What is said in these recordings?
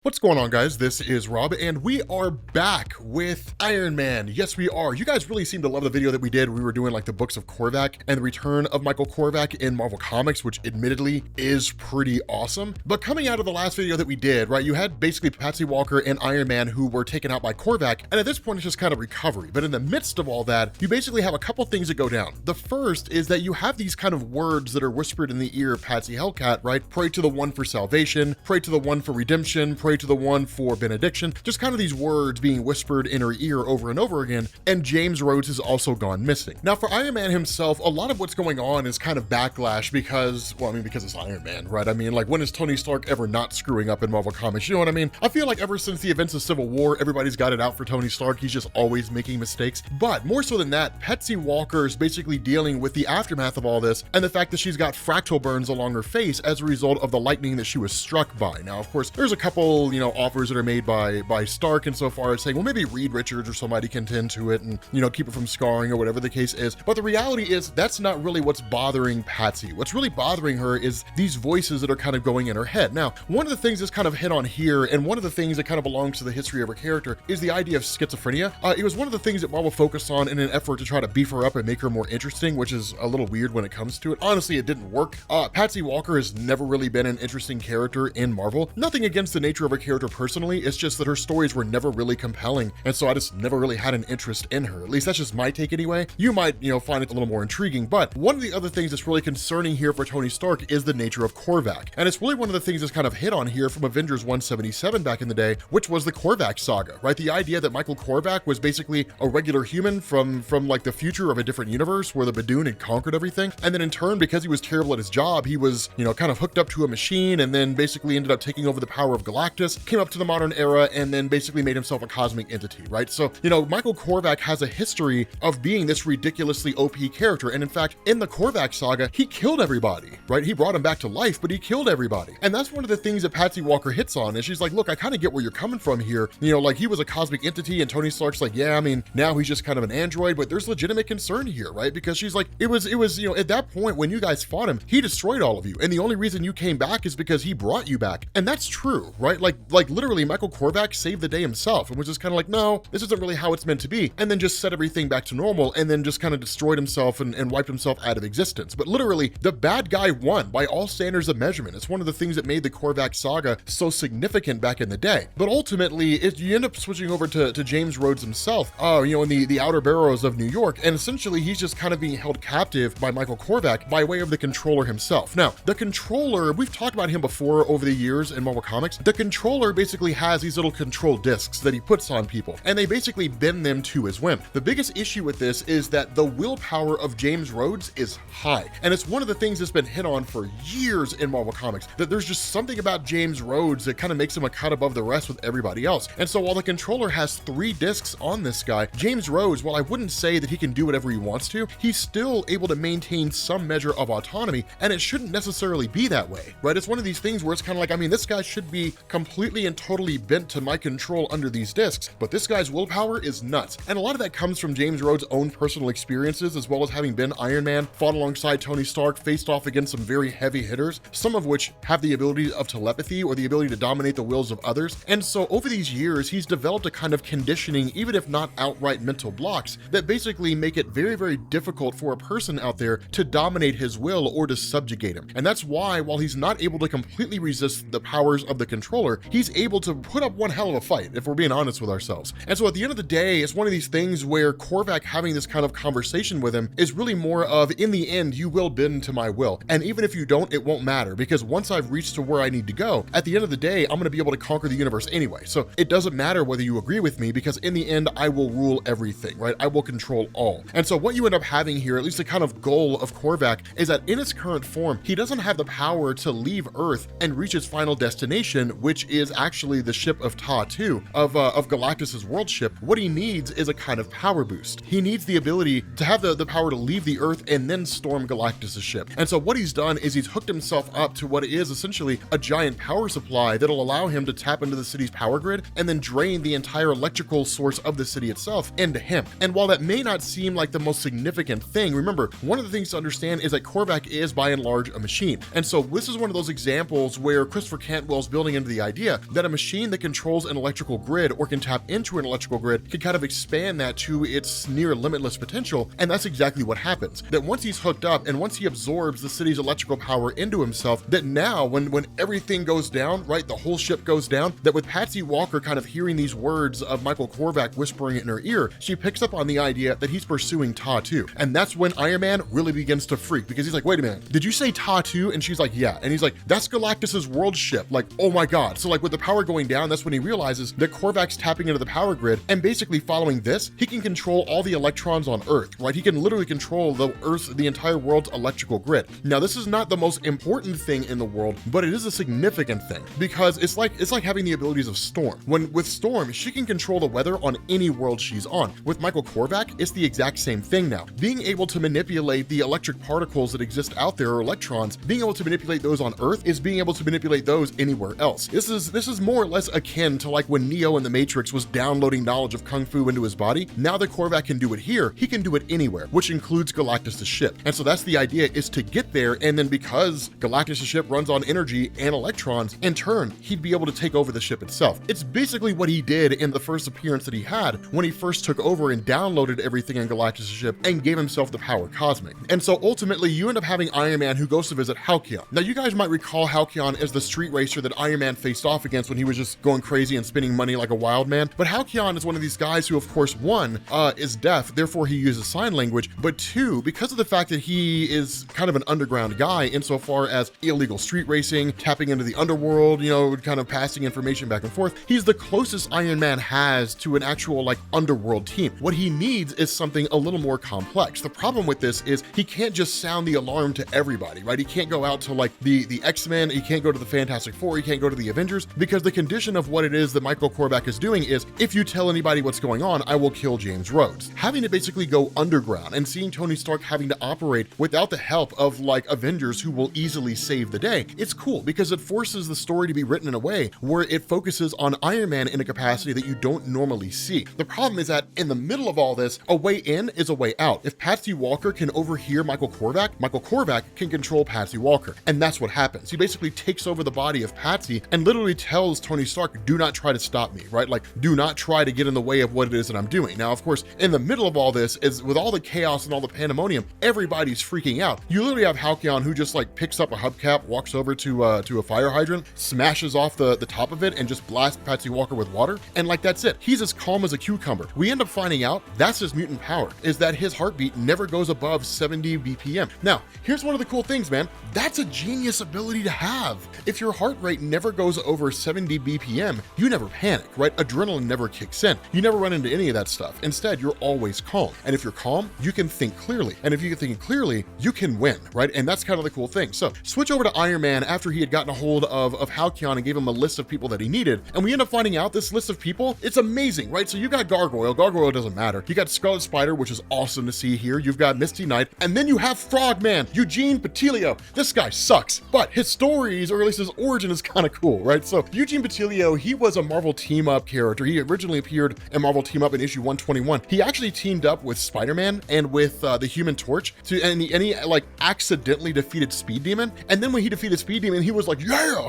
What's going on, guys? This is Rob, and we are back with Iron Man. Yes, we are. You guys really seem to love the video that we did. We were doing like the books of Korvac and the return of Michael Korvac in Marvel Comics, which admittedly is pretty awesome. But coming out of the last video that we did, right, you had basically Patsy Walker and Iron Man who were taken out by Korvac, and at this point it's just kind of recovery. But in the midst of all that, you basically have a couple things that go down. The first is that you have these kind of words that are whispered in the ear of Patsy Hellcat, right? Pray to the one for salvation, pray to the one for redemption, pray to the one for benediction, just kind of these words being whispered in her ear over and over again, and James Rhodes has also gone missing. Now for Iron Man himself, a lot of what's going on is kind of backlash because, well, I mean, because it's Iron Man, right? I mean, like, when is Tony Stark ever not screwing up in Marvel Comics? You know what I mean? I feel like ever since the events of Civil War, everybody's got it out for Tony Stark. He's just always making mistakes. But more so than that, Patsy Walker is basically dealing with the aftermath of all this and the fact that she's got fractal burns along her face as a result of the lightning that she was struck by. Now, of course, there's a couple, offers that are made by Stark insofar as saying, well, maybe Reed Richards or somebody can tend to it and, keep it from scarring or whatever the case is. But the reality is that's not really what's bothering Patsy. What's really bothering her is these voices that are kind of going in her head. Now, one of the things that's kind of hit on here, and one of the things that kind of belongs to the history of her character, is the idea of schizophrenia. It was one of the things that Marvel focused on in an effort to try to beef her up and make her more interesting, which is a little weird when it comes to it. Honestly, it didn't work. Patsy Walker has never really been an interesting character in Marvel. Nothing against the nature of her character personally, it's just that her stories were never really compelling, and so I just never really had an interest in her. At least that's just my take anyway. You might, find it a little more intriguing, but one of the other things that's really concerning here for Tony Stark is the nature of Korvac, and it's really one of the things that's kind of hit on here from Avengers 177 back in the day, which was the Korvac saga, right? The idea that Michael Korvac was basically a regular human from like the future of a different universe where the Badoon had conquered everything, and then in turn, because he was terrible at his job, he was, kind of hooked up to a machine and then basically ended up taking over the power of Galactus, came up to the modern era, and then basically made himself a cosmic entity, right? So, Michael Korvac has a history of being this ridiculously OP character, and in fact, in the Korvac saga, he killed everybody, right? He brought him back to life, but he killed everybody. And that's one of the things that Patsy Walker hits on, is she's like, look, I kind of get where you're coming from here. Like, he was a cosmic entity, and Tony Stark's like, yeah, I mean, now he's just kind of an android, but there's legitimate concern here, right? Because she's like, it was, at that point when you guys fought him, he destroyed all of you, and the only reason you came back is because he brought you back. And that's true, right? Like literally, Michael Korvac saved the day himself and was just kind of like, no, this isn't really how it's meant to be, and then just set everything back to normal, and then just kind of destroyed himself and wiped himself out of existence. But literally, the bad guy won by all standards of measurement. It's one of the things that made the Korvac saga so significant back in the day. But ultimately, you end up switching over to James Rhodes himself, in the outer boroughs of New York, and essentially he's just kind of being held captive by Michael Korvac by way of the Controller himself. Now, the Controller, we've talked about him before over the years in Marvel Comics. The Controller basically has these little control discs that he puts on people, and they basically bend them to his whim. The biggest issue with this is that the willpower of James Rhodes is high, and it's one of the things that's been hit on for years in Marvel Comics, that there's just something about James Rhodes that kind of makes him a cut above the rest with everybody else. And so while the Controller has 3 discs on this guy, James Rhodes, while I wouldn't say that he can do whatever he wants to, he's still able to maintain some measure of autonomy, and it shouldn't necessarily be that way, right? It's one of these things where it's kind of like, I mean, this guy should be completely and totally bent to my control under these discs, but this guy's willpower is nuts. And a lot of that comes from James Rhodes' own personal experiences, as well as having been Iron Man, fought alongside Tony Stark, faced off against some very heavy hitters, some of which have the ability of telepathy or the ability to dominate the wills of others. And so over these years, he's developed a kind of conditioning, even if not outright mental blocks, that basically make it very, very difficult for a person out there to dominate his will or to subjugate him. And that's why, while he's not able to completely resist the powers of the Controller, he's able to put up one hell of a fight, if we're being honest with ourselves. And so at the end of the day, it's one of these things where Korvac having this kind of conversation with him is really more of, in the end, you will bend to my will. And even if you don't, it won't matter, because once I've reached to where I need to go, at the end of the day, I'm going to be able to conquer the universe anyway. So it doesn't matter whether you agree with me, because in the end, I will rule everything, right? I will control all. And so what you end up having here, at least the kind of goal of Korvac, is that in its current form, he doesn't have the power to leave Earth and reach his final destination, which is actually the ship of Ta-2, of Galactus's world ship. What he needs is a kind of power boost. He needs the ability to have the power to leave the Earth and then storm Galactus's ship. And so what he's done is he's hooked himself up to what is essentially a giant power supply that'll allow him to tap into the city's power grid and then drain the entire electrical source of the city itself into him. And while that may not seem like the most significant thing, remember, one of the things to understand is that Korvac is by and large a machine. And so this is one of those examples where Christopher Cantwell's building into the idea that a machine that controls an electrical grid or can tap into an electrical grid can kind of expand that to its near limitless potential, and that's exactly what happens. That once he's hooked up and once he absorbs the city's electrical power into himself, that now when everything goes down, right, the whole ship goes down, that with Patsy Walker kind of hearing these words of Michael Korvac whispering it in her ear, she picks up on the idea that he's pursuing Ta-2. And that's when Iron Man really begins to freak, because he's like, wait a minute, did you say Ta-2? And she's like, yeah. And he's like, that's Galactus's world ship. Like, oh my God. So like with the power going down, that's when he realizes that Korvac's tapping into the power grid, and basically following this, he can control all the electrons on Earth, right? He can literally control the entire world's electrical grid. Now, this is not the most important thing in the world, but it is a significant thing, because it's like having the abilities of Storm. With Storm, she can control the weather on any world she's on. With Michael Korvac, it's the exact same thing now. Being able to manipulate the electric particles that exist out there, or electrons, being able to manipulate those on Earth is being able to manipulate those anywhere else. This is more or less akin to like when Neo in the Matrix was downloading knowledge of Kung Fu into his body. Now that Korvac can do it here, he can do it anywhere, which includes Galactus' ship. And so that's the idea, is to get there, and then because Galactus' ship runs on energy and electrons, in turn, he'd be able to take over the ship itself. It's basically what he did in the first appearance that he had when he first took over and downloaded everything in Galactus' ship and gave himself the power cosmic. And so ultimately, you end up having Iron Man, who goes to visit Halcyon. Now, you guys might recall Halcyon as the street racer that Iron Man faced off against when he was just going crazy and spending money like a wild man. But Halcyon is one of these guys who, of course, one, is deaf, therefore he uses sign language, but two, because of the fact that he is kind of an underground guy insofar as illegal street racing, tapping into the underworld, you know, kind of passing information back and forth, he's the closest Iron Man has to an actual like underworld team. What he needs is something a little more complex. The problem with this is he can't just sound the alarm to everybody, right? He can't go out to like the X-Men, he can't go to the Fantastic Four, he can't go to the Avengers, because the condition of what it is that Michael Korvac is doing is, if you tell anybody what's going on, I will kill James Rhodes. Having to basically go underground and seeing Tony Stark having to operate without the help of like Avengers who will easily save the day, it's cool because it forces the story to be written in a way where it focuses on Iron Man in a capacity that you don't normally see. The problem is that in the middle of all this, a way in is a way out. If Patsy Walker can overhear Michael Korvac can control Patsy Walker. And that's what happens. He basically takes over the body of Patsy and literally tells Tony Stark, do not try to stop me, right? Like, do not try to get in the way of what it is that I'm doing. Now, of course, in the middle of all this, is with all the chaos and all the pandemonium, everybody's freaking out. You literally have Halcyon who just like picks up a hubcap, walks over to a fire hydrant, smashes off the top of it, and just blasts Patsy Walker with water. And like, that's it. He's as calm as a cucumber. We end up finding out that's his mutant power, is that his heartbeat never goes above 70 BPM. Now, here's one of the cool things, man. That's a genius ability to have. If your heart rate never goes over 70 BPM, you never panic, right? Adrenaline never kicks in. You never run into any of that stuff. Instead, you're always calm. And if you're calm, you can think clearly. And if you can think clearly, you can win, right? And that's kind of the cool thing. So switch over to Iron Man after he had gotten a hold of Halcyon and gave him a list of people that he needed. And we end up finding out this list of people, it's amazing, right? So you got Gargoyle. Gargoyle doesn't matter. You got Scarlet Spider, which is awesome to see here. You've got Misty Knight. And then you have Frogman, Eugene Petilio. This guy sucks, but his stories, or at least his origin, is kind of cool, right? So Eugene Petilio, he was a Marvel Team-Up character. He originally appeared in Marvel Team-Up in issue 121. He actually teamed up with Spider-Man and with the Human Torch and he like accidentally defeated Speed Demon. And then when he defeated Speed Demon, he was like, yeah,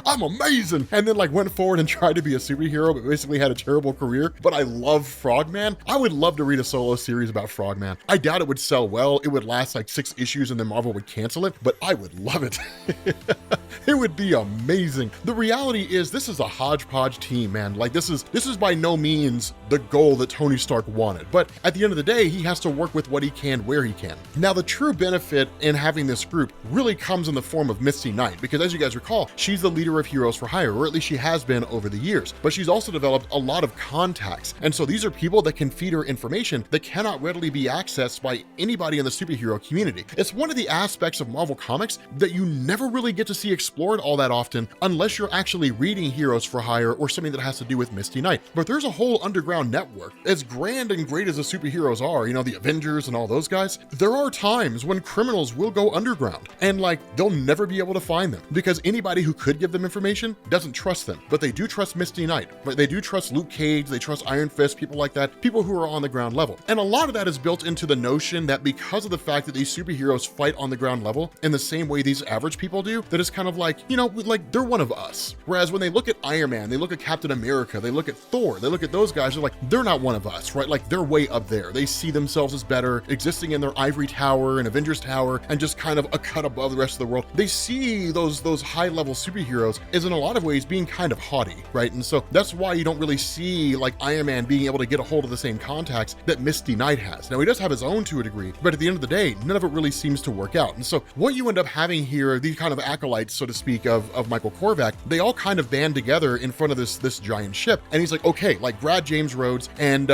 I'm amazing. And then like went forward and tried to be a superhero, but basically had a terrible career. But I love Frogman. I would love to read a solo series about Frogman. I doubt it would sell well. It would last like 6 issues and then Marvel would cancel it, but I would love it. It would be amazing. The reality is this is a hodgepodge team, man. Like this is by no means the goal that Tony Stark wanted, but at the end of the day, he has to work with what he can, where he can. Now, the true benefit in having this group really comes in the form of Misty Knight, because as you guys recall, she's the leader of Heroes for Hire, or at least she has been over the years, but she's also developed a lot of contacts. And so these are people that can feed her information that cannot readily be accessed by anybody in the superhero community. It's one of the aspects of Marvel Comics that you never really get to see explored all that often unless you're actually reading Heroes for Hire or something that has to do with Misty Knight. But there's a whole underground network. As grand and great as the superheroes are, you know, the Avengers and all those guys, there are times when criminals will go underground and like they'll never be able to find them because anybody who could give them information doesn't trust them. But they do trust Misty Knight, but they do trust Luke Cage, they trust Iron Fist, people like that, people who are on the ground level. And a lot of that is built into the notion that because of the fact that these superheroes fight on the ground level in the same way these average people do, that it's kind of like, you know, like they're one of of us. Whereas when they look at Iron Man, they look at Captain America, they look at Thor, they look at those guys, they're like, they're not one of us, right? Like they're way up there. They see themselves as better, existing in their ivory tower and Avengers tower and just kind of a cut above the rest of the world. They see those high level superheroes as in a lot of ways being kind of haughty, right? And so that's why you don't really see like Iron Man being able to get a hold of the same contacts that Misty Knight has. Now he does have his own to a degree, but at the end of the day, none of it really seems to work out. And so what you end up having here, these kind of acolytes, so to speak, of Michael Korvac, they all kind of band together in front of this giant ship. And he's like, okay, like grab James Rhodes and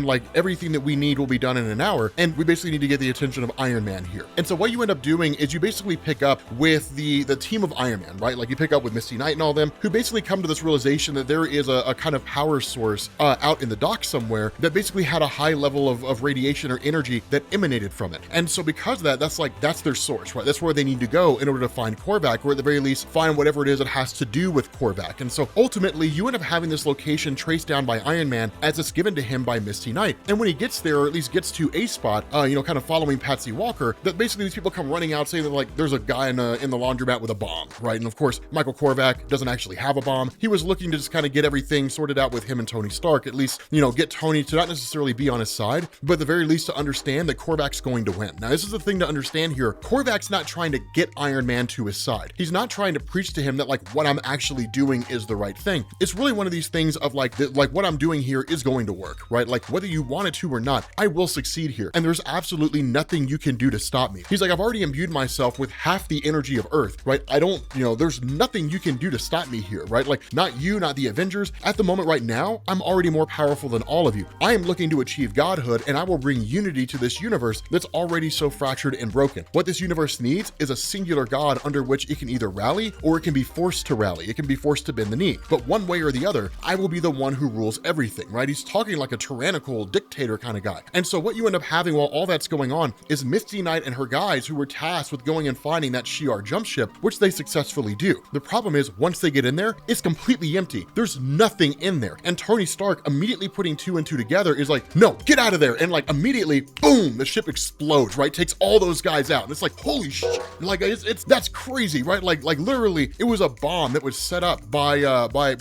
like everything that we need will be done in an hour. And we basically need to get the attention of Iron Man here. And so what you end up doing is you basically pick up with the team of Iron Man, right? Like you pick up with Misty Knight and all them, who basically come to this realization that there is a kind of power source out in the dock somewhere that basically had a high level of radiation or energy that emanated from it. And so because of that, that's their source, right? That's where they need to go in order to find Korvac, or at the very least find whatever it is that has to do with Korvac. And so ultimately you end up having this location traced down by Iron Man as it's given to him by Misty Knight. And when he gets there, or at least gets to a spot, kind of following Patsy Walker, that basically these people come running out saying that like there's a guy in the laundromat with a bomb, right? And of course, Michael Korvac doesn't actually have a bomb. He was looking to just kind of get everything sorted out with him and Tony Stark, at least, get Tony to not necessarily be on his side, but at the very least to understand that Korvac's going to win. Now, this is the thing to understand here. Korvac's not trying to get Iron Man to his side. He's not trying to preach to him that like what I'm actually doing is the right thing. It's really one of these things of like what I'm doing here is going to work, right? Like whether you want it to or not, I will succeed here. And there's absolutely nothing you can do to stop me. He's like, I've already imbued myself with half the energy of Earth, right? There's nothing you can do to stop me here, right? Like not you, not the Avengers. At the moment right now, I'm already more powerful than all of you. I am looking to achieve godhood, and I will bring unity to this universe that's already so fractured and broken. What this universe needs is a singular god under which it can either rally or it can be forced to rally. It can be forced to bend the knee. But one way or the other, I will be the one who rules everything, right? He's talking like a tyrannical dictator kind of guy. And so what you end up having while all that's going on is Misty Knight and her guys who were tasked with going and finding that Shi'ar jump ship, which they successfully do. The problem is once they get in there, it's completely empty. There's nothing in there. And Tony Stark immediately putting two and two together is like, no, get out of there. And like immediately, boom, the ship explodes, right? Takes all those guys out. And it's like, holy shit. Like that's crazy, right? Like literally it was a bomb that was set up by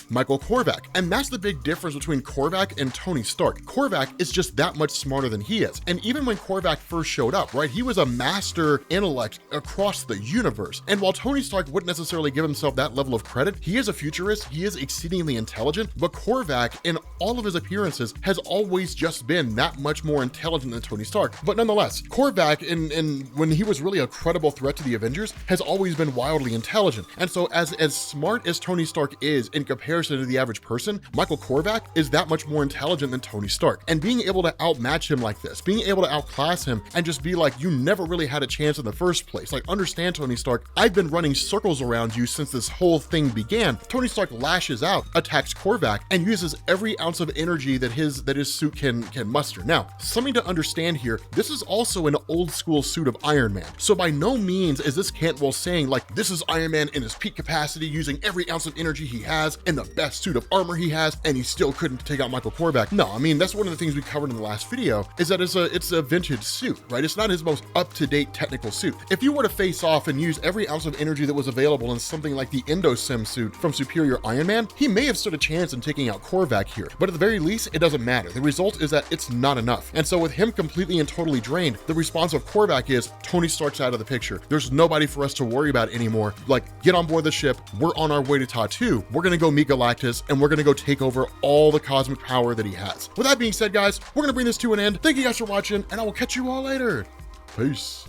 Michael Korvac. And that's the big difference between Korvac and Tony Stark. Korvac is just that much smarter than he is. And even when Korvac first showed up, right, he was a master intellect across the universe. And while Tony Stark wouldn't necessarily give himself that level of credit, he is a futurist, he is exceedingly intelligent, but Korvac in all of his appearances has always just been that much more intelligent than Tony Stark. But nonetheless, Korvac in when he was really a credible threat to the Avengers has always been wildly intelligent. And so as smart as Tony Stark is in comparison to the average person, Michael Korvac is that much more intelligent than Tony Stark. And being able to outmatch him like this, being able to outclass him and just be like, you never really had a chance in the first place. Like, understand, Tony Stark, I've been running circles around you since this whole thing began. Tony Stark lashes out, attacks Korvac, and uses every ounce of energy that his suit can muster. Now, something to understand here, this is also an old school suit of Iron Man. So by no means is this Cantwell saying like, this is Iron Man in his peak capacity, using every ounce of energy he has and the best suit of armor he has, and he still couldn't take out Michael Korvac. No, I mean, that's one of the things we covered in the last video, is that it's a vintage suit, right? It's not his most up-to-date technical suit. If you were to face off and use every ounce of energy that was available in something like the Endosim suit from Superior Iron Man, he may have stood a chance in taking out Korvac here, but at the very least, it doesn't matter. The result is that it's not enough. And so with him completely and totally drained, the response of Korvac is, Tony Stark's out of the picture. There's nobody for us to worry about anymore. Like, get on board the ship. We're on our way to Tattoo. We're gonna go meet Galactus, and we're gonna go take over all the cosmic power that he has. With that being said, guys, we're gonna bring this to an end. Thank you guys for watching, and I will catch you all later. Peace.